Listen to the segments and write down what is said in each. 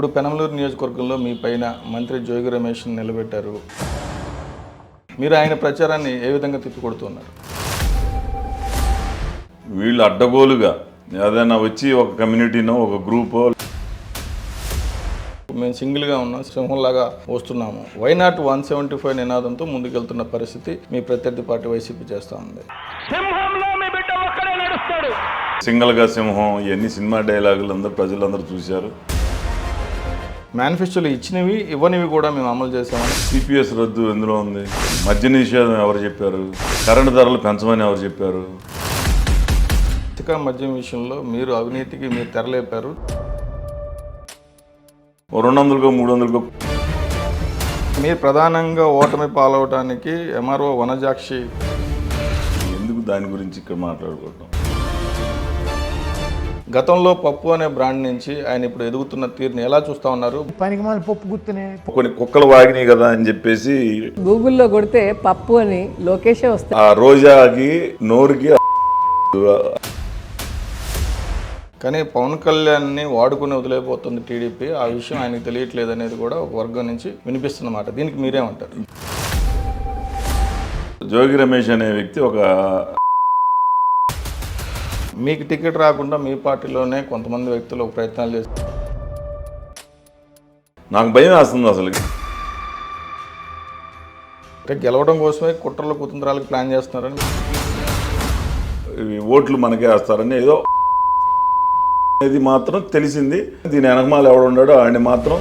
ఇప్పుడు పెనమలూరు నియోజకవర్గంలో మీ పైన మంత్రి జోగి రమేష్ నిలబెట్టారు. మీరు ఆయన ప్రచారాన్ని ఏ విధంగా తిప్పికొడుతున్నారు? వీళ్ళు అడ్డగోలుగా ఏదైనా వచ్చి ఒక కమ్యూనిటీనో ఒక గ్రూపో మేము సింగిల్గా ఉన్నాం, సింహంలాగా వస్తున్నాము, వైనాట్ 175 నినాదంతో ముందుకెళ్తున్న పరిస్థితి మీ ప్రత్యర్థి పార్టీ వైసీపీ చేస్తూ ఉంది. సింగిల్గా సింహం ఇవన్నీ సినిమా డైలాగులు అందరూ ప్రజలందరూ చూశారు. మేనిఫెస్టోలు ఇచ్చినవి ఇవ్వనివి కూడా మేము అమలు చేసామని. సిపిఎస్ రద్దు ఎందులో ఉంది? మద్య నిషేధం ఎవరు చెప్పారు? కరెంటు ధరలు పెంచమని ఎవరు చెప్పారు? ఇసుక మద్యం విషయంలో మీరు అవినీతికి మీరు తెరలేపారు. 200కో 300కో మీరు ప్రధానంగా ఓటమి పాలవటానికి ఎంఆర్ఓ వనజాక్షి. ఎందుకు దాని గురించి ఇక్కడ మాట్లాడుకోవటం? గతంలో పప్పు అనే బ్రాండ్ నుంచి ఆయన ఇప్పుడు ఎదుగుతున్న తీరుని ఎలా చూస్తా ఉన్నారు? పనికి మాల పప్పు గుర్తునే కొన్ని కుక్కలు వాగినాయి కదా అని చెప్పేసి గూగుల్లో కొడితే పప్పు అని లోకేషే వస్తుంది. ఆ రోజాకి నోరుకి కానీ పవన్ కళ్యాణ్ని వాడుకుని వదిలేకపోతుంది టీడీపీ. ఆ విషయం ఆయనకు తెలియట్లేదు అనేది కూడా ఒక వర్గం నుంచి వినిపిస్తున్నమాట. దీనికి మీరేమంటారు? జోగి రమేష్ అనే వ్యక్తి ఒక మీకు టికెట్ రాకుండా మీ పార్టీలోనే కొంతమంది వ్యక్తులు ఒక ప్రయత్నాలు చేస్తారు. నాకు భయం వేస్తుంది అసలు. అంటే గెలవడం కోసమే కుట్రలు కుతంత్రాలకు ప్లాన్ చేస్తున్నారని, ఓట్లు మనకే వేస్తారని ఏదో ఇది మాత్రం తెలిసింది. దీని వెనకమాల ఎవడు ఉన్నాడో ఆయన మాత్రం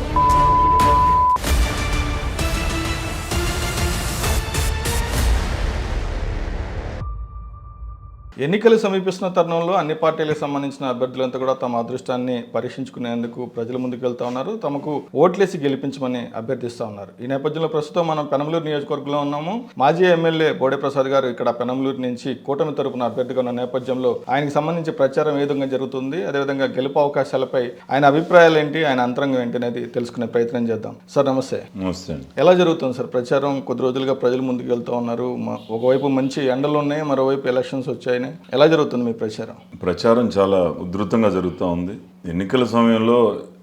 ఎన్నికలు సమీపిస్తున్న తరుణంలో అన్ని పార్టీలకు సంబంధించిన అభ్యర్థులంతా కూడా తమ అదృష్టాన్ని పరీక్షించుకునేందుకు ప్రజల ముందుకు వెళ్తా ఉన్నారు. తమకు ఓట్లేసి గెలిపించమని అభ్యర్థిస్తూ ఉన్నారు. ఈ నేపథ్యంలో ప్రస్తుతం మనం పెనమలూరు నియోజకవర్గంలో ఉన్నాము. మాజీ ఎమ్మెల్యే బోడే ప్రసాద్ గారు ఇక్కడ పెనమలూరు నుంచి కూటమి తరపున అభ్యర్థిగా ఉన్న నేపథ్యంలో ఆయనకు సంబంధించి ప్రచారం ఏ విధంగా జరుగుతుంది, అదేవిధంగా గెలుపు అవకాశాలపై ఆయన అభిప్రాయాలు ఏంటి, ఆయన అంతరంగం ఏంటి అనేది తెలుసుకునే ప్రయత్నం చేద్దాం. సార్ నమస్తే. నమస్తే. ఎలా జరుగుతుంది సార్ ప్రచారం? కొద్ది రోజులుగా ప్రజలు ముందుకు వెళ్తూ ఉన్నారు. ఒకవైపు మంచి ఎండలు ఉన్నాయి, మరోవైపు ఎలక్షన్స్ వచ్చాయి. ఎలా జరుగుతుంది మీ ప్రచారం? ప్రచారం చాలా ఉధృతంగా జరుగుతూ ఉంది. ఎన్నికల సమయంలో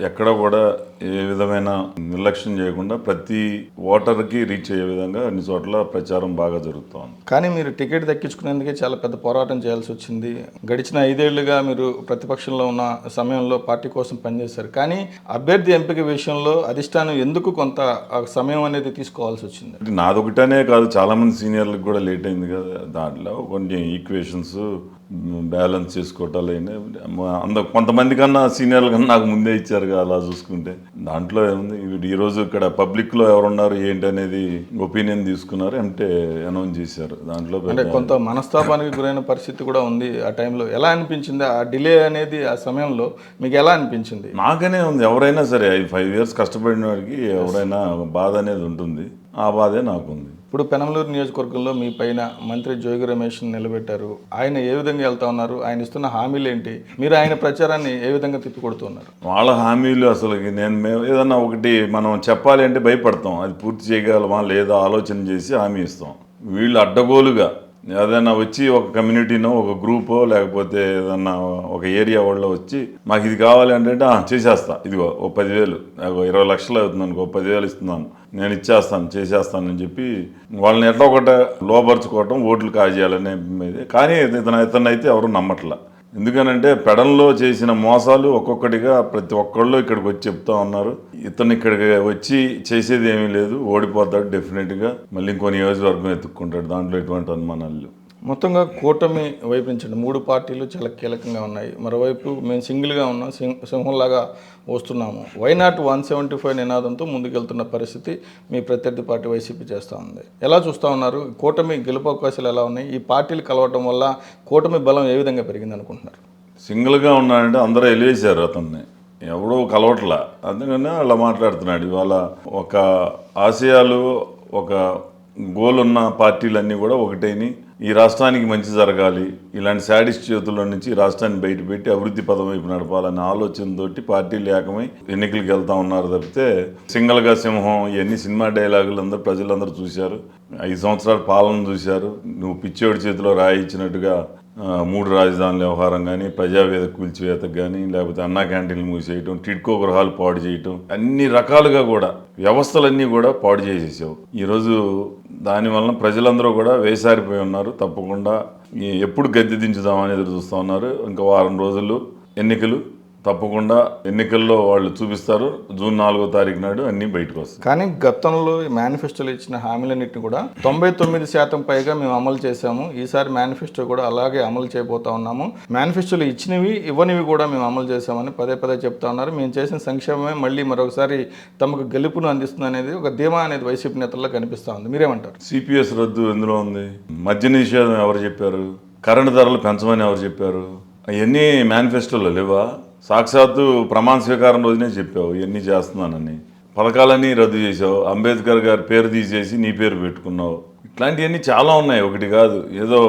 ఎక్కడ కూడా ఏ విధమైన నిర్లక్ష్యం చేయకుండా ప్రతి ఓటర్కి రీచ్ అయ్యే విధంగా అన్ని చోట్ల ప్రచారం బాగా జరుగుతూ ఉంది. కానీ మీరు టికెట్ దక్కించుకునేందుకే చాలా పెద్ద పోరాటం చేయాల్సి వచ్చింది. గడిచిన 5 ఏళ్లుగా మీరు ప్రతిపక్షంలో ఉన్న సమయంలో పార్టీ కోసం పనిచేశారు. కానీ అభ్యర్థి ఎంపిక విషయంలో అధిష్టానం ఎందుకు కొంత సమయం అనేది తీసుకోవాల్సి వచ్చింది? నాదొకటనే కాదు, చాలామంది సీనియర్లకు కూడా లేట్ అయింది కదా. దాంట్లో కొన్ని ఈక్వేషన్స్ బ్యాలెన్స్ చేసుకోవటాలు కొంతమంది కన్నా సీనియర్ల కన్నా నాకు ముందే ఇచ్చారు కదా. అలా చూసుకుంటే దాంట్లో ఏముంది, ఈరోజు ఇక్కడ పబ్లిక్లో ఎవరున్నారు ఏంటి అనేది ఒపీనియన్ తీసుకున్నారు, అంటే అనౌన్స్ చేశారు. దాంట్లో అంటే కొంత మనస్తాపానికి గురైన పరిస్థితి కూడా ఉంది. ఆ టైంలో ఎలా అనిపించింది? ఆ డిలే అనేది ఆ సమయంలో మీకు ఎలా అనిపించింది? నాకనే ఉంది. ఎవరైనా సరే 5 years కష్టపడిన వాడికి ఎవరైనా బాధ అనేది ఉంటుంది. ఆ బాధే నాకుంది. ఇప్పుడు పెనమలూరు నియోజకవర్గంలో మీ పైన మంత్రి జోగి రమేష్ నిలబెట్టారు. ఆయన ఏ విధంగా వెళ్తా ఉన్నారు? ఆయన ఇస్తున్న హామీలు ఏంటి? మీరు ఆయన ప్రచారాన్ని ఏ విధంగా తిప్పికొడుతున్నారు? వాళ్ళ హామీలు అసలు మేము ఏదన్నా ఒకటి మనం చెప్పాలి అంటే భయపడతాం. అది పూర్తి చేయగలమా లేదా ఆలోచన చేసి హామీ ఇస్తాం. వీళ్ళు అడ్డగోలుగా ఏదైనా వచ్చి ఒక కమ్యూనిటీనో ఒక గ్రూపో లేకపోతే ఏదన్నా ఒక ఏరియా వాళ్ళు వచ్చి మాకు ఇది కావాలి అంటే చేసేస్తా, ఇదిగో ఓ 10,000 20 లక్షలు అవుతుంది అనుకో, 10,000 ఇస్తున్నాను, నేను ఇచ్చేస్తాను, చేసేస్తానని చెప్పి వాళ్ళని ఎట్లా ఒకటి లోపరుచుకోవటం, ఓట్లు కాజేయాలనే మీద. కానీ ఇతనైతే ఎవరు నమ్మట్లా. ఎందుకనంటే పెడంలో చేసిన మోసాలు ఒక్కొక్కటిగా ప్రతి ఒక్కళ్ళు ఇక్కడికి వచ్చి చెప్తా ఉన్నారు. ఇతను ఇక్కడికి వచ్చి చేసేది ఏమీ లేదు, ఓడిపోతాడు డెఫినెట్గా, మళ్ళీ ఇంకో నియోజకవర్గం ఎత్తుక్కుంటాడు, దాంట్లో ఎటువంటి అనుమానాలు. మొత్తంగా కూటమి వైపు నుంచి 3 పార్టీలు చాలా కీలకంగా ఉన్నాయి. మరోవైపు మేము సింగిల్గా ఉన్నాం, సింహంలాగా వస్తున్నాము, వైనాట్ 175 నినాదంతో ముందుకెళ్తున్న పరిస్థితి మీ ప్రత్యర్థి పార్టీ వైసీపీ చేస్తూ ఉంది. ఎలా చూస్తూ ఉన్నారు? కూటమి గెలుపు అవకాశాలు ఎలా ఉన్నాయి? ఈ పార్టీలు కలవటం వల్ల కూటమి బలం ఏ విధంగా పెరిగింది అనుకుంటున్నారు? సింగిల్గా ఉన్నాడంటే అందరూ ఎలివేశారు అతన్ని, ఎవడో కలవట్లా, అందుకనే అలా మాట్లాడుతున్నాడు. ఇవాళ ఒక ఆశయాలు ఒక గోల్ ఉన్న పార్టీలన్నీ కూడా ఒకటైని ఈ రాష్ట్రానికి మంచి జరగాలి, ఇలాంటి శాడిస్ట్ చేతుల్లో నుంచి రాష్ట్రాన్ని బయటపెట్టి అభివృద్ధి పదం వైపు నడపాలనే ఆలోచనతోటి పార్టీలు ఏకమై ఎన్నికలకు వెళ్తా ఉన్నారు తప్పితే సింగిల్గా సింహం ఇవన్నీ సినిమా డైలాగులు అందరూ ప్రజలందరూ చూశారు. 5 సంవత్సరాల పాలన చూశారు. నువ్వు పిచ్చోడి చేతిలో రాయి ఇచ్చినట్టుగా మూడు రాజధానుల వ్యవహారం కానీ, ప్రజావేదిక కూల్చివేతకు కానీ, లేకపోతే అన్నా క్యాంటీన్లు మూసేయటం, టిడ్కో గృహాలు పాడు చేయటం, అన్ని రకాలుగా కూడా వ్యవస్థలన్నీ కూడా పాడు చేసేసావు. ఈరోజు దానివల్ల ప్రజలందరూ కూడా వేసారిపోయి ఉన్నారు. తప్పకుండా ఎప్పుడు గద్దె దించుదామని ఎదురు చూస్తూ ఉన్నారు. ఇంకా వారం రోజులు ఎన్నికలు, తప్పకుండా ఎన్నికల్లో వాళ్ళు చూపిస్తారు. జూన్ 4వ తారీఖు నాడు అన్నీ బయటకు వస్తాయి. కానీ గతంలో మేనిఫెస్టోలో ఇచ్చిన హామీలన్నింటినీ కూడా 99% పైగా మేము అమలు చేశాము. ఈసారి మేనిఫెస్టో కూడా అలాగే అమలు చేయబోతా ఉన్నాము. మేనిఫెస్టోలో ఇచ్చినవి ఇవ్వనివి కూడా మేము అమలు చేశామని పదే పదే చెప్తా ఉన్నారు. మేము చేసిన సంక్షేమమే మళ్ళీ మరొకసారి తమకు గెలుపును అందిస్తుంది అనేది ఒక ధీమా అనేది వైసీపీ నేతల్లో కనిపిస్తూ ఉంది. మీరేమంటారు? సిపిఎస్ రద్దు ఎందులో ఉంది? మద్య నిషేధం ఎవరు చెప్పారు? కరెంటు ధరలు పెంచమని ఎవరు చెప్పారు? అవన్నీ మేనిఫెస్టోలో లేవా? సాక్షాత్తు ప్రమాణ స్వీకారం రోజునే చెప్పావు ఇవన్నీ చేస్తున్నానని. పథకాలన్నీ రద్దు చేసావు. అంబేద్కర్ గారి పేరు తీసేసి నీ పేరు పెట్టుకున్నావు. ఇట్లాంటివన్నీ చాలా ఉన్నాయి, ఒకటి కాదు. ఏదో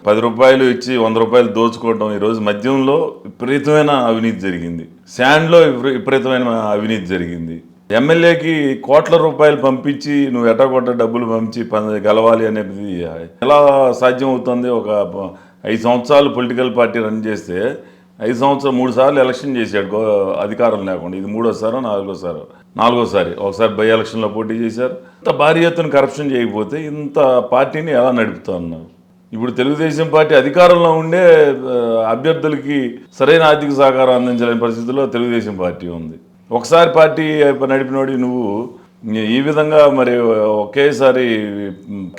10 రూపాయలు ఇచ్చి 100 రూపాయలు దోచుకోవడం. ఈరోజు మద్యంలో విపరీతమైన అవినీతి జరిగింది. శాండ్లో విపరీతమైన అవినీతి జరిగింది. ఎమ్మెల్యేకి కోట్ల రూపాయలు పంపించి నువ్వు ఎట్టగొట్ట డబ్బులు పంపించి గెలవాలి అనేది ఎలా సాధ్యం అవుతుంది? ఒక 5 సంవత్సరాలు పొలిటికల్ పార్టీ రన్ చేస్తే 5 సంవత్సరాలు 3 సార్లు ఎలక్షన్ చేశాడు అధికారం లేకుండా. ఇది 3వసారో 4వసారి. ఒకసారి బై ఎలక్షన్లో పోటీ చేశారు. ఇంత భారీ ఎత్తున కరప్షన్ చేయకపోతే ఇంత పార్టీని ఎలా నడుపుతా ఉన్నారు? ఇప్పుడు తెలుగుదేశం పార్టీ అధికారంలో ఉండే అభ్యర్థులకి సరైన ఆర్థిక సహకారం అందించలేని పరిస్థితుల్లో తెలుగుదేశం పార్టీ ఉంది. ఒకసారి పార్టీ నడిపినోడి నువ్వు ఈ విధంగా మరి ఒకేసారి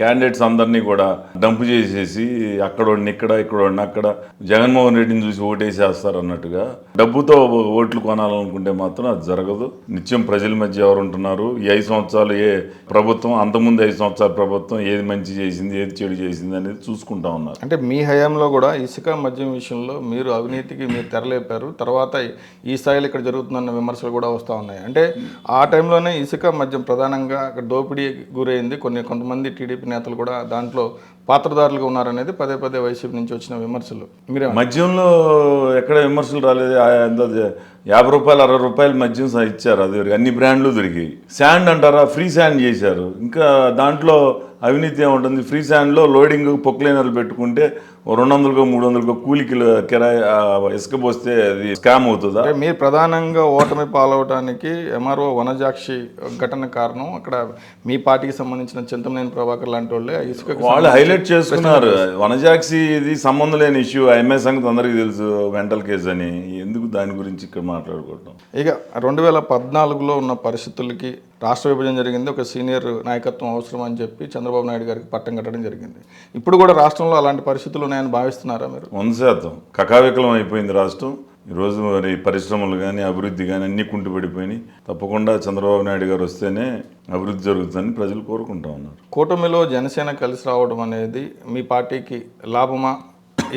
క్యాండిడేట్స్ అందరినీ కూడా డంపు చేసేసి అక్కడోడిని ఇక్కడోడిని అక్కడ జగన్మోహన్ రెడ్డిని చూసి ఓటేసేస్తారు అన్నట్టుగా డబ్బుతో ఓట్లు కొనాలనుకుంటే మాత్రం అది జరగదు. నిత్యం ప్రజల మధ్య ఎవరు ఉంటున్నారు? ఈ 5 సంవత్సరాలు ఏ ప్రభుత్వం, అంతకుముందు 5 సంవత్సరాల ప్రభుత్వం ఏది మంచి చేసింది, ఏది చెడు చేసింది అనేది చూసుకుంటా ఉన్నారు. అంటే మీ హయాంలో కూడా ఇసుక మద్యం విషయంలో మీరు అవినీతికి మీరు తెరలేపారు. తర్వాత ఈ స్థాయిలో ఇక్కడ జరుగుతుందన్న విమర్శలు కూడా వస్తూ ఉన్నాయి. అంటే ఆ టైంలోనే ఇసుక మద్యం ప్రధానంగా అక్కడ దోపిడీ గురైంది. కొంతమంది టీడీపీ నేతలు కూడా దాంట్లో పాత్రదారులుగా ఉన్నారనేది పదే పదే వైసీపీ నుంచి వచ్చిన విమర్శలు. మీరే మద్యంలో ఎక్కడ విమర్శలు రాలేదు. ఎంత 50 రూపాయలు 60 రూపాయలు మద్యం ఇచ్చారు. అది అన్ని బ్రాండ్లు దొరికాయి. శాండ్ అంటారా, ఫ్రీ శాండ్ చేశారు. ఇంకా దాంట్లో అవినీతి ఏముంటుంది? ఫ్రీ శాండ్లో లోడింగ్ పొక్లైనర్లు పెట్టుకుంటే 200కో 300కో కూలికి కిరాయి ఇసుక పోస్తే అది స్కామ్ అవుతుందా? మీరు ప్రధానంగా ఓటమి పాలవటానికి ఎంఆర్ఓ వనజాక్షి ఘటన కారణం. అక్కడ మీ పార్టీకి సంబంధించిన చింతమనేని ప్రభాకర్ లాంటి వాళ్ళే ఇసుక వాళ్ళు హైలైట్ చేసుకున్నారు. వనజాక్షి ఇది సంబంధం లేని ఇష్యూ. ఎంఏ సంగతి అందరికీ తెలుసు, మెంటల్ కేసు అని. ఎందుకు దాని గురించి ఇక్కడ మాట్లాడుకోవటం? ఇక 2014లో ఉన్న పరిస్థితులకి రాష్ట్ర విభజన జరిగింది. ఒక సీనియర్ నాయకత్వం అవసరం అని చెప్పి చంద్రబాబు నాయుడు గారికి పట్టం కట్టడం జరిగింది. ఇప్పుడు కూడా రాష్ట్రంలో అలాంటి పరిస్థితులు ఉన్నాయని భావిస్తున్నారా మీరు? 100% కకావికలం అయిపోయింది రాష్ట్రం. ఈరోజు మరి పరిశ్రమలు కానీ అభివృద్ధి కానీ అన్నీ కుంటుపడిపోయినాయి. తప్పకుండా చంద్రబాబు నాయుడు గారు వస్తేనే అభివృద్ధి జరుగుతుందని ప్రజలు కోరుకుంటా ఉన్నారు. కూటమిలో జనసేన కలిసి రావడం అనేది మీ పార్టీకి లాభమా?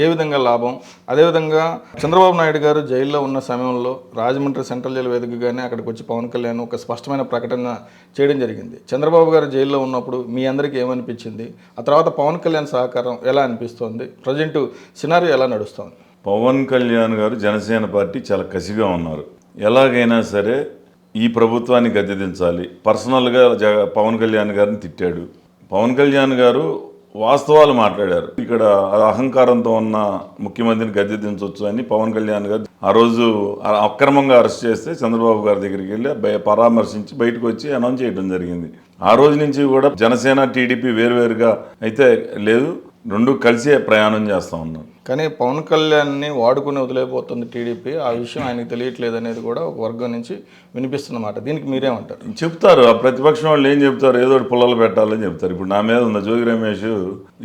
ఏ విధంగా లాభం? అదేవిధంగా చంద్రబాబు నాయుడు గారు జైల్లో ఉన్న సమయంలో రాజమండ్రి సెంట్రల్ జైలు వేదికగానే అక్కడికి వచ్చి పవన్ కళ్యాణ్ ఒక స్పష్టమైన ప్రకటన చేయడం జరిగింది. చంద్రబాబు గారు జైల్లో ఉన్నప్పుడు మీ అందరికీ ఏమనిపించింది? ఆ తర్వాత పవన్ కళ్యాణ్ సహకారం ఎలా అనిపిస్తోంది? ప్రజెంట్ సినారియో ఎలా నడుస్తోంది? పవన్ కళ్యాణ్ గారు జనసేన పార్టీ చాలా కసిగా ఉన్నారు. ఎలాగైనా సరే ఈ ప్రభుత్వాన్ని గద్దెదించాలి. పర్సనల్గా పవన్ కళ్యాణ్ గారిని తిట్టాడు. పవన్ కళ్యాణ్ గారు వాస్తవాలు మాట్లాడారు. ఇక్కడ అహంకారంతో ఉన్న ముఖ్యమంత్రిని గద్దెదించవచ్చు అని పవన్ కళ్యాణ్ గారు ఆ రోజు అక్రమంగా అరెస్ట్ చేస్తే చంద్రబాబు గారి దగ్గరికి వెళ్ళి పరామర్శించి బయటకు వచ్చి అనౌన్స్ చేయడం జరిగింది. ఆ రోజు నుంచి కూడా జనసేన టీడీపీ వేరువేరుగా అయితే లేదు, రెండు కలిసే ప్రయాణం చేస్తూ ఉన్నాం. కానీ పవన్ కళ్యాణ్ని వాడుకుని వదిలేకపోతుంది టీడీపీ. ఆ విషయం ఆయనకు తెలియట్లేదు అనేది కూడా ఒక వర్గం నుంచి వినిపిస్తున్నమాట. దీనికి మీరేమంటారు? చెప్తారు ఆ ప్రతిపక్షం వాళ్ళు ఏం చెప్తారు? ఏదో ఒకటి పుల్లలు పెట్టాలని చెప్తారు. ఇప్పుడు నా మీద ఉన్న జోగి రమేష్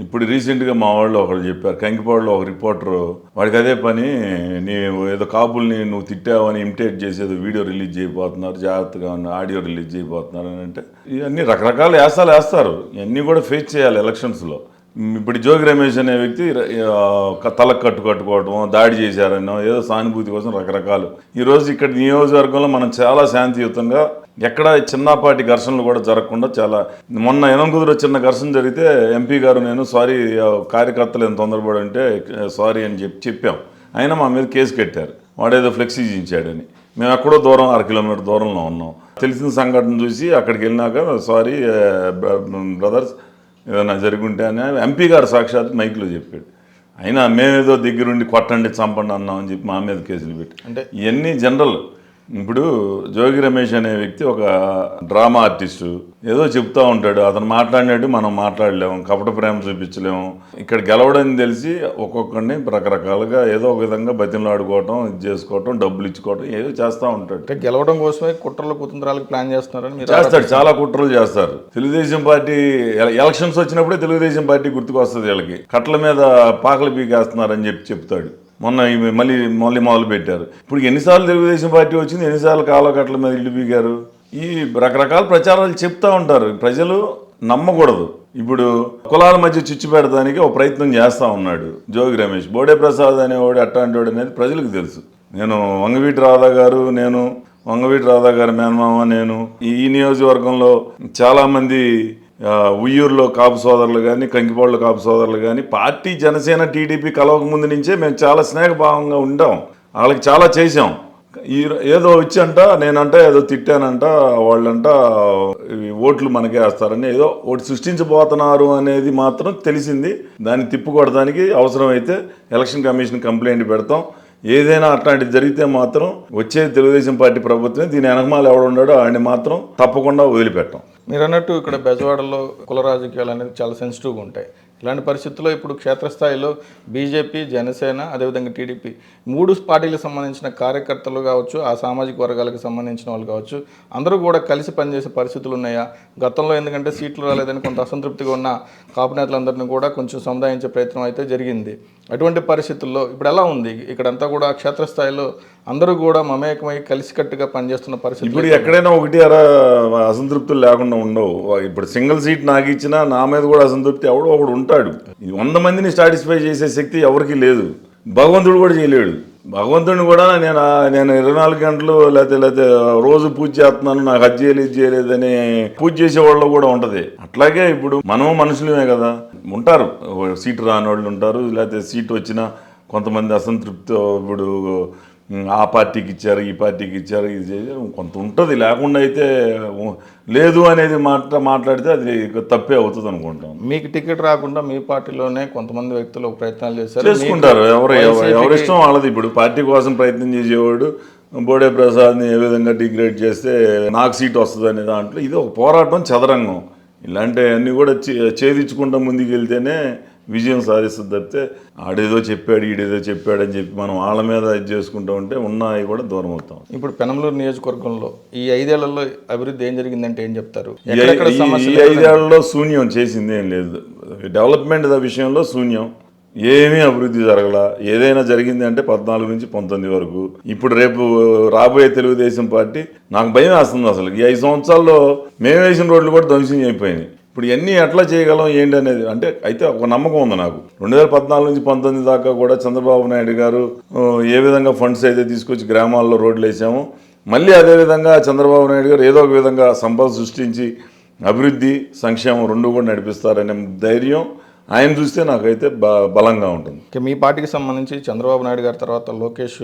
ఇప్పుడు రీసెంట్గా మా వాళ్ళు ఒకళ్ళు చెప్పారు. కంకిపాడులో ఒక రిపోర్టరు వాడికి అదే పని, నీ ఏదో కాపుల్ని నువ్వు తిట్టావని ఇమిటేట్ చేసేది వీడియో రిలీజ్ చేయబోతున్నారు, జాగ్రత్తగా ఉన్న ఆడియో రిలీజ్ చేయబోతున్నారు అని అంటే ఇవన్నీ రకరకాల యాసాలు వేస్తారు. ఇవన్నీ కూడా ఫేస్ చేయాలి ఎలక్షన్స్లో. ఇప్పుడు జోగి రమేష్ అనే వ్యక్తి తలకు కట్టుకోవటం, దాడి చేశారనో ఏదో సానుభూతి కోసం రకరకాలు. ఈరోజు ఇక్కడ నియోజకవర్గంలో మనం చాలా శాంతియుతంగా ఎక్కడ చిన్నపాటి ఘర్షణలు కూడా జరగకుండా చాలా మొన్న ఎనంకుదురు చిన్న ఘర్షణ జరిగితే ఎంపీ గారు నేను సారీ కార్యకర్తలు ఎంత తొందరపడి అంటే సారీ అని చెప్పాం. అయినా మా మీద కేసు కట్టారు. వాడేదో ఫ్లెక్సీ చించాడని. మేము ఎక్కడో దూరం 1 కిలోమీటర్ దూరంలో ఉన్నాం. తెలిసిన సంఘటన చూసి అక్కడికి వెళ్ళినాక సారీ బ్రదర్స్ ఏదైనా జరుగుంటే అని ఎంపీ గారు సాక్షాత్ మైక్లో చెప్పాడు. అయినా మేమేదో దగ్గరుండి కొట్టండి చంపండి అన్నాం అని చెప్పి మా మీద కేసులు పెట్టి అంటే ఇవన్నీ జనరల్. ఇప్పుడు జోగి రమేష్ అనే వ్యక్తి ఒక డ్రామా ఆర్టిస్టు, ఏదో చెప్తా ఉంటాడు, అతను మాట్లాడినట్టు మనం మాట్లాడలేము, కపట ప్రేమ చూపించలేము. ఇక్కడ గెలవడని తెలిసి ఒక్కొక్కడిని రకరకాలుగా ఏదో ఒక విధంగా బతిమలాడుకోవటం, ఇది చేసుకోవటం, డబ్బులు ఇచ్చుకోవటం ఏదో చేస్తూ ఉంటాడు. అంటే గెలవడం కోసమే కుట్రలు కుతంత్రాలకు ప్లాన్ చేస్తున్నారని మీరు చేస్తాడు, చాలా కుట్రలు చేస్తారు. తెలుగుదేశం పార్టీ ఎలక్షన్స్ వచ్చినప్పుడే తెలుగుదేశం పార్టీ గుర్తుకు వస్తుంది వీళ్ళకి. కట్ల మీద పాకలు పీకేస్తున్నారని చెప్తాడు. మొన్న మళ్ళీ మొదలు పెట్టారు. ఇప్పుడు ఎన్నిసార్లు తెలుగుదేశం పార్టీ వచ్చింది, ఎన్నిసార్లు కాలకట్ల మీద ఇల్లు పీకారు. ఈ రకరకాల ప్రచారాలు చెప్తా ఉంటారు, ప్రజలు నమ్మకూడదు. ఇప్పుడు కులాల మధ్య చిచ్చు పెడతానికి ఒక ప్రయత్నం చేస్తూ ఉన్నాడు జోగి రమేష్. బోడే ప్రసాద్ అనేవాడు అట్టాంటివాడు అనేది ప్రజలకు తెలుసు. వంగవీటి రాధా గారి మేనమామ నేను. ఈ నియోజకవర్గంలో చాలామంది ఉయ్యూరులో కాపు సోదరులు కానీ, కంకిపాడులో కాపు సోదరులు కానీ పార్టీ జనసేన టీడీపీ కలవక ముందు నుంచే మేము చాలా స్నేహభావంగా ఉండాం. వాళ్ళకి చాలా చేసాం. ఏదో వచ్చంట నేనంట ఏదో తిట్టానంట, వాళ్ళంట ఓట్లు మనకే వేస్తారని ఏదో ఓటు సృష్టించబోతున్నారు అనేది మాత్రం తెలిసింది. దాన్ని తిప్పుకొడడానికి అవసరమైతే ఎలక్షన్ కమిషన్ కంప్లైంట్ పెడతాం. ఏదైనా అట్లాంటిది జరిగితే మాత్రం వచ్చే తెలుగుదేశం పార్టీ ప్రభుత్వం దీని వెనకమాల ఎవడున్నాడో ఆయన్ని మాత్రం తప్పకుండా వదిలిపెట్టాం. మీరు అన్నట్టు ఇక్కడ బెజవాడలో కుల రాజకీయాలు అనేది చాలా సెన్సిటివ్గా ఉంటాయి. ఇలాంటి పరిస్థితుల్లో ఇప్పుడు క్షేత్రస్థాయిలో బీజేపీ, జనసేన, అదేవిధంగా టీడీపీ 3 పార్టీలకు సంబంధించిన కార్యకర్తలు కావచ్చు, ఆ సామాజిక వర్గాలకు సంబంధించిన వాళ్ళు కావచ్చు, అందరూ కూడా కలిసి పనిచేసే పరిస్థితులు ఉన్నాయా? గతంలో ఎందుకంటే సీట్లు రాలేదని కొంత అసంతృప్తిగా ఉన్న కాపు నేతలందరినీ కూడా కొంచెం సముదాయించే ప్రయత్నం అయితే జరిగింది. అటువంటి పరిస్థితుల్లో ఇప్పుడు ఎలా ఉంది? ఇక్కడంతా కూడా క్షేత్రస్థాయిలో అందరూ కూడా మమేకమై కలిసికట్టుగా పనిచేస్తున్న పరిస్థితి. ఇప్పుడు ఎక్కడైనా ఒకటి అసంతృప్తులు లేకుండా ఉండవు. ఇప్పుడు సింగిల్ సీట్ నాకు ఇచ్చినా నా మీద కూడా అసంతృప్తి ఎవడో ఒకడు ఉంటాడు. 100 మందిని సాటిస్ఫై చేసే శక్తి ఎవరికి లేదు, భగవంతుడు కూడా చేయలేడు. భగవంతుడిని కూడా నేను 24 గంటలు లేకపోతే రోజు పూజ చేస్తున్నాను, నాకు అది చేయలేదు ఇది చేయలేదని పూజ చేసే వాళ్ళు కూడా ఉంటుంది. అట్లాగే ఇప్పుడు మనం మనుషులమే కదా, ఉంటారు సీటు రాని వాళ్ళు ఉంటారు, లేకపోతే సీటు వచ్చినా కొంతమంది అసంతృప్తి. ఇప్పుడు ఆ పార్టీకి ఇచ్చారు, ఈ పార్టీకి ఇచ్చారు, ఇది కొంత ఉంటుంది. లేకుండా అయితే లేదు అనేది మాట్లాడితే అది తప్పే అవుతుంది అనుకుంటాం. మీకు టికెట్ రాకుండా మీ పార్టీలోనే కొంతమంది వ్యక్తులు ప్రయత్నాలు చేసుకుంటారు. ఎవరిష్టం వాళ్ళది. ఇప్పుడు పార్టీ కోసం ప్రయత్నం చేసేవాడు బోడే ప్రసాద్ని ఏ విధంగా డిగ్రేడ్ చేస్తే నాకు సీట్ వస్తుంది అనే దాంట్లో ఇది ఒక పోరాటం, చదరంగం. ఇలాంటివన్నీ కూడా ఛేదించుకుంటూ ముందుకు వెళ్తేనే విజయం సాధిస్తుంది. తప్పితే ఆడేదో చెప్పాడు ఈడేదో చెప్పాడు అని చెప్పి మనం వాళ్ళ మీద ఇది చేసుకుంటూ ఉంటే ఉన్నాయి కూడా దూరం అవుతాం. ఇప్పుడు పెనమలూరు నియోజకవర్గంలో ఈ 5 ఏళ్లలో అభివృద్ధి ఏం జరిగిందంటే ఏం చెప్తారు? ఈ 5 ఏళ్లలో శూన్యం, చేసింది ఏం లేదు. డెవలప్మెంట్ విషయంలో శూన్యం, ఏమీ అభివృద్ధి జరగల. ఏదైనా జరిగింది అంటే 14 నుంచి 19 వరకు. ఇప్పుడు రేపు రాబోయే తెలుగుదేశం పార్టీ నాకు భయం వేస్తుంది. అసలు ఈ 5 సంవత్సరాల్లో మేము వేసిన రోడ్లు కూడా ధ్వంసం అయిపోయినాయి. ఇప్పుడు ఇవన్నీ ఎట్లా చేయగలం ఏంటి అనేది అంటే అయితే ఒక నమ్మకం ఉంది నాకు. 2014 నుంచి 19 దాకా కూడా చంద్రబాబు నాయుడు గారు ఏ విధంగా ఫండ్స్ అయితే తీసుకొచ్చి గ్రామాల్లో రోడ్లు వేసామో, మళ్ళీ అదేవిధంగా చంద్రబాబు నాయుడు గారు ఏదో ఒక విధంగా సంపద సృష్టించి అభివృద్ధి, సంక్షేమం 2 కూడా నడిపిస్తారనే ధైర్యం ఆయన చూస్తే నాకైతే బలంగా ఉంటుంది. మీ పార్టీకి సంబంధించి చంద్రబాబు నాయుడు గారి తర్వాత లోకేష్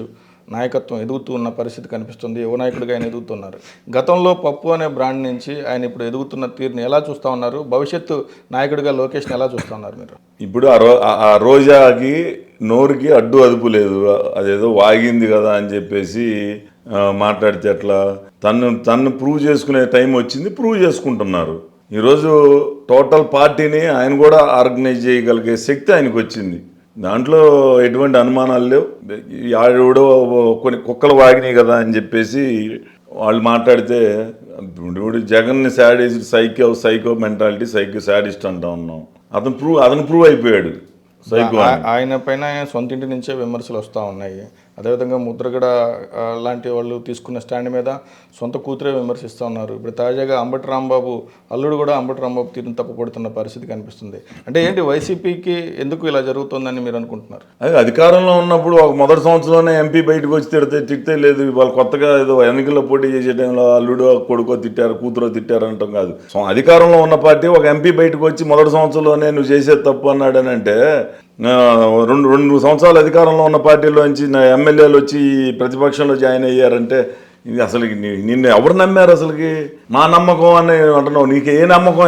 నాయకత్వం ఎదుగుతూ ఉన్న పరిస్థితి కనిపిస్తుంది. యువ నాయకుడిగా ఆయన ఎదుగుతున్నారు. గతంలో పప్పు అనే బ్రాండ్ నుంచి ఆయన ఇప్పుడు ఎదుగుతున్న తీరుని ఎలా చూస్తూ ఉన్నారు? భవిష్యత్తు నాయకుడిగా లోకేష్ని ఎలా చూస్తూ ఉన్నారు మీరు? ఇప్పుడు ఆ రోజాకి నోరుకి అడ్డు అదుపు లేదు. అదేదో వాగింది కదా అని చెప్పేసి మాట్లాడితే ఎట్లా? తను ప్రూవ్ చేసుకునే టైం వచ్చింది, ప్రూవ్ చేసుకుంటున్నారు. ఈరోజు టోటల్ పార్టీని ఆయన కూడా ఆర్గనైజ్ చేయగలిగే శక్తి ఆయనకు వచ్చింది. దాంట్లో ఎటువంటి అనుమానాలు లేవు. ఆడెవడో కొన్ని కుక్కలు వాగినాయి కదా అని చెప్పేసి వాళ్ళు మాట్లాడితే ఇప్పుడు జగన్ని సైకో మెంటాలిటీ, శాడిస్ట్ అంటా ఉన్నాం. అతను ప్రూవ్ అయిపోయాడు సైకో. ఆయన పైన సొంత ఇంటి నుంచే విమర్శలు వస్తూ ఉన్నాయి. అదేవిధంగా ముద్రగడ లాంటి వాళ్ళు తీసుకున్న స్టాండ్ మీద సొంత కూతురే విమర్శిస్తూ ఉన్నారు. ఇప్పుడు తాజాగా అంబటి రాంబాబు అల్లుడు కూడా అంబటి రాంబాబు తీరును తప్పుపడుతున్న పరిస్థితి కనిపిస్తుంది. అంటే ఏంటి వైసీపీకి ఎందుకు ఇలా జరుగుతుందని మీరు అనుకుంటున్నారు? అది అధికారంలో ఉన్నప్పుడు ఒక మొదటి సంవత్సరంలోనే ఎంపీ బయటకు వచ్చి తిడితే లేదు. వాళ్ళు కొత్తగా ఏదో ఎన్నికల్లో పోటీ చేసే టైంలో అల్లుడు కొడుకో తిట్టారు, కూతురో తిట్టారు అంటాం కాదు. అధికారంలో ఉన్న పార్టీ ఒక ఎంపీ బయటకు వచ్చి మొదటి సంవత్సరంలోనే నువ్వు చేసేది తప్పు అన్నాడని అంటే 2 సంవత్సరాలు అధికారంలో ఉన్న పార్టీలో నుంచి ఎమ్మెల్యేలు వచ్చి ప్రతిపక్షంలో జాయిన్ అయ్యారంటే ఇది అసలు నిన్ను ఎవరు నమ్మారు? అసలుకి మా నమ్మకం అని అంటున్నావు. నీకు ఏ నమ్మకం?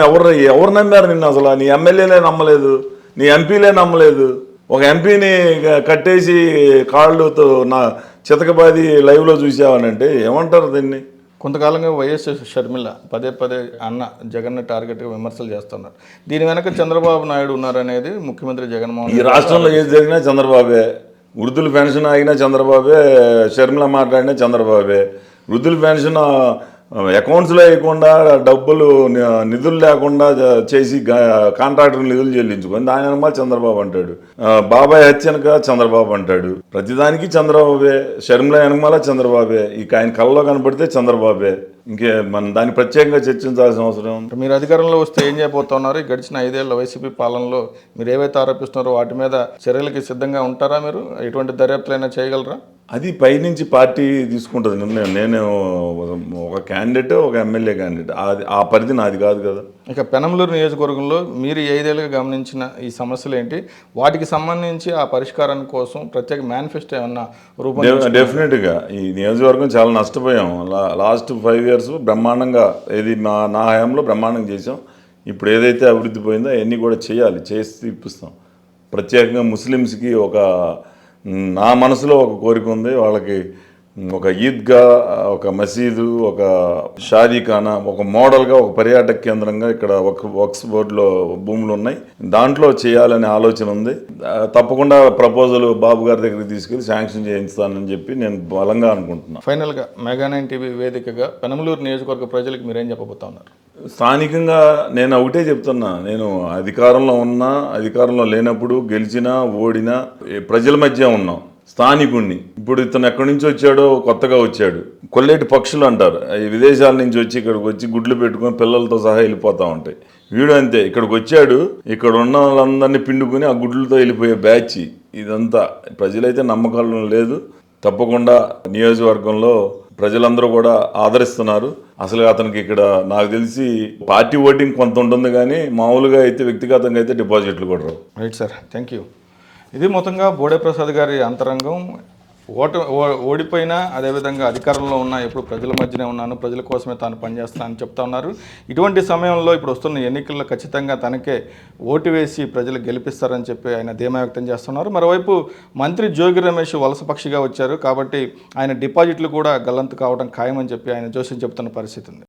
ఎవరు నమ్మారు నిన్ను? అసలు నీ ఎమ్మెల్యేలే నమ్మలేదు, నీ ఎంపీలే నమ్మలేదు. ఒక ఎంపీని కట్టేసి కాళ్ళతో నా చితకబాది లైవ్లో చూసావనంటే ఏమంటారు దీన్ని? కొంతకాలంగా వైఎస్ షర్మిల పదే పదే అన్న జగన్ టార్గెట్గా విమర్శలు చేస్తున్నారు. దీని వెనక చంద్రబాబు నాయుడు ఉన్నారనేది ముఖ్యమంత్రి జగన్మోహన్ ఈ రాష్ట్రంలో ఏది జరిగినా చంద్రబాబే, వృద్ధుల పెన్షన్ ఆగినా చంద్రబాబే, షర్మిల మాట్లాడినా చంద్రబాబే. వృద్ధుల పెన్షన్ అకౌంట్స్లో వేయకుండా డబ్బులు నిధులు లేకుండా చేసి కాంట్రాక్టర్ నిధులు చెల్లించుకొని దాని వెనకాల చంద్రబాబు అంటాడు. బాబాయ్ హత్యనక చంద్రబాబు అంటాడు. ప్రతిదానికి చంద్రబాబే, షర్మిల వెనకమాల చంద్రబాబే, ఇక ఆయన కళ్ళలో కనపడితే చంద్రబాబే. ఇంకే మనం దాన్ని ప్రత్యేకంగా చర్చించాల్సిన అవసరం ఉంది. మీరు అధికారంలో వస్తే ఏం చేయబోతున్నారు? గడిచిన 5 ఏళ్ల వైసీపీ పాలనలో మీరు ఏవైతే ఆరోపిస్తున్నారో వాటి మీద చర్యలకి సిద్ధంగా ఉంటారా? మీరు ఎటువంటి దర్యాప్తులైనా చేయగలరా? అది పైనుంచి పార్టీ తీసుకుంటుంది నిర్ణయం. నేను ఒక క్యాండిడేట్, ఒక ఎమ్మెల్యే క్యాండిడేట్, అది ఆ పరిధి నాది కాదు కదా. ఇక పెనంలూరు నియోజకవర్గంలో మీరు 5 ఏళ్ళుగా గమనించిన ఈ సమస్యలు ఏంటి? వాటికి సంబంధించి ఆ పరిష్కారం కోసం ప్రత్యేక మేనిఫెస్టో ఏమన్నా డెఫినెట్గా ఈ నియోజకవర్గం చాలా నష్టపోయాం. లాస్ట్ 5 ఇయర్స్ బ్రహ్మాండంగా ఇది నా హయాంలో బ్రహ్మాండంగా చేసాం. ఇప్పుడు ఏదైతే అభివృద్ధి పోయిందో అవన్నీ కూడా చేయాలి, చేసి తీపిస్తాం. ప్రత్యేకంగా ముస్లిమ్స్కి నా మనసులో ఒక కోరిక ఉంది. వాళ్ళకి ఒక ఈద్గా, ఒక మసీదు, ఒక షాదీఖానా, ఒక మోడల్గా, ఒక పర్యాటక కేంద్రంగా ఇక్కడ వక్స్ బోర్డులో భూములు ఉన్నాయి. దాంట్లో చేయాలనే ఆలోచన ఉంది. తప్పకుండా ప్రపోజల్ బాబు గారి దగ్గరికి తీసుకెళ్ళి శాంక్షన్ చేయిస్తానని చెప్పి నేను బలంగా అనుకుంటున్నాను. ఫైనల్గా మెగా9 టీవీ వేదికగా పెనంలూరు నియోజకవర్గ ప్రజలకు మీరేం చెప్పబోతా ఉన్నారు? స్థానికంగా నేను ఒకటే చెప్తున్నా, నేను అధికారంలో ఉన్నా, అధికారంలో లేనప్పుడు, గెలిచినా ఓడినా ప్రజల మధ్య ఉన్నాం. స్థానికుణ్ణి. ఇప్పుడు ఇతను ఎక్కడి నుంచి వచ్చాడో కొత్తగా వచ్చాడు. కొల్లేటి పక్షులు అంటారు, ఈ విదేశాల నుంచి వచ్చి ఇక్కడికి వచ్చి గుడ్లు పెట్టుకొని పిల్లలతో సహా వెళ్ళిపోతూ ఉంటాయి. వీడు అంతే, ఇక్కడికి వచ్చాడు, ఇక్కడ ఉన్న వాళ్ళందరినీ పిండుకొని ఆ గుడ్లతో వెళ్ళిపోయే బ్యాచ్ ఇదంతా. ప్రజలైతే నమ్మకాలు లేదు. తప్పకుండా నియోజకవర్గంలో ప్రజలందరూ కూడా ఆదరిస్తున్నారు. అసలు అతనికి ఇక్కడ నాకు తెలిసి పార్టీ ఓటింగ్ కొంత ఉంటుంది, కానీ మామూలుగా అయితే వ్యక్తిగతంగా అయితే డిపాజిట్లు కూడా రావు. Right sir, thank you. ఇది మొత్తంగా బోడే ప్రసాద్ గారి అంతరంగం. ఓడిపోయినా అదేవిధంగా అధికారంలో ఉన్నా ఎప్పుడు ప్రజల మధ్యనే ఉన్నాను, ప్రజల కోసమే తాను పనిచేస్తానని చెప్తా ఉన్నారు. ఇటువంటి సమయంలో ఇప్పుడు వస్తున్న ఎన్నికల్లో ఖచ్చితంగా తనకే ఓటు వేసి ప్రజలు గెలిపిస్తారని చెప్పి ఆయన ధీమా వ్యక్తం చేస్తున్నారు. మరోవైపు మంత్రి జోగి రమేష్ వలసపక్షిగా వచ్చారు కాబట్టి ఆయన డిపాజిట్లు కూడా గల్లంతు కావడం ఖాయమని చెప్పి ఆయన జోస్యం చెబుతున్న పరిస్థితి ఉంది.